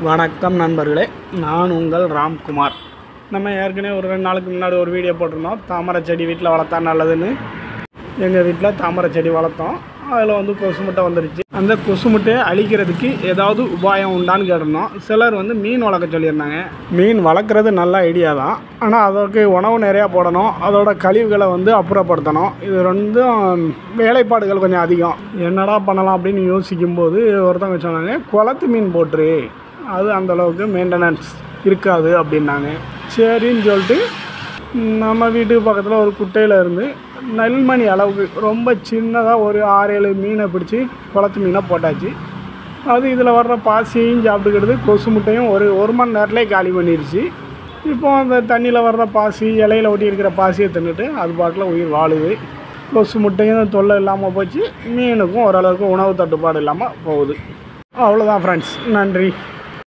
வணக்கம் நண்பர்களே, நான் உங்கள் ராம்குமார். நம்ம ஏற்கனவே ஒரு 2 நாளுக்கு முன்னாடி ஒரு வீடியோ போட்டிருந்தோம். தாமரை செடி வீட்டில் வளர்த்தா நல்லதுன்னு. எங்கள் வீட்டில் தாமரை செடி வளர்த்தோம். அதில் கொசு முட்டை வந்துருச்சு. அந்த கொசு முட்டையை அழிக்கிறதுக்கு ஏதாவது உபாயம் உண்டான்னு கேட்டிருந்தோம். சிலர் மீன் வளர்க்க சொல்லியிருந்தாங்க. மீன் வளர்க்குறது நல்ல ஐடியா தான், ஆனால் அதற்கு உணவு நிறையா போடணும், அதோட கழிவுகளை அப்புறப்படுத்தணும். இது ரெண்டும் வேலைப்பாடுகள் கொஞ்சம் அதிகம். என்னடா பண்ணலாம் அப்படின்னு யோசிக்கும்போது ஒருத்தவங்க சொன்னாங்க, குளத்து மீன் போட்டுரு, அது அந்தளவுக்கு மெயின்டெனன்ஸ் இருக்காது அப்படின்னாங்க. சரின்னு சொல்லிட்டு நம்ம வீட்டுக்கு பக்கத்தில் ஒரு குட்டையில் இருந்து நெல்மணி அளவுக்கு ரொம்ப சின்னதாக ஒரு 6-7 மீனை பிடிச்சி குளத்து மீனை போட்டாச்சு. அது இதில் வர்ற பாசியையும் சாப்பிட்டுக்கிடுது. கொசு முட்டையும் ஒரு மணி நேரத்துலேயே காலி பண்ணிடுச்சு. இப்போ அந்த தண்ணியில் வர்ற பாசி, இலையில் ஒட்டி இருக்கிற பாசியை தின்னுட்டு அது பாட்டில் உயிர் வாழுது. கொசு முட்டையும் தொல்லை இல்லாமல் போச்சு. மீனுக்கும் ஓரளவுக்கு உணவு தட்டுப்பாடு இல்லாமல் போகுது. அவ்வளோதான் ஃப்ரெண்ட்ஸ், நன்றி.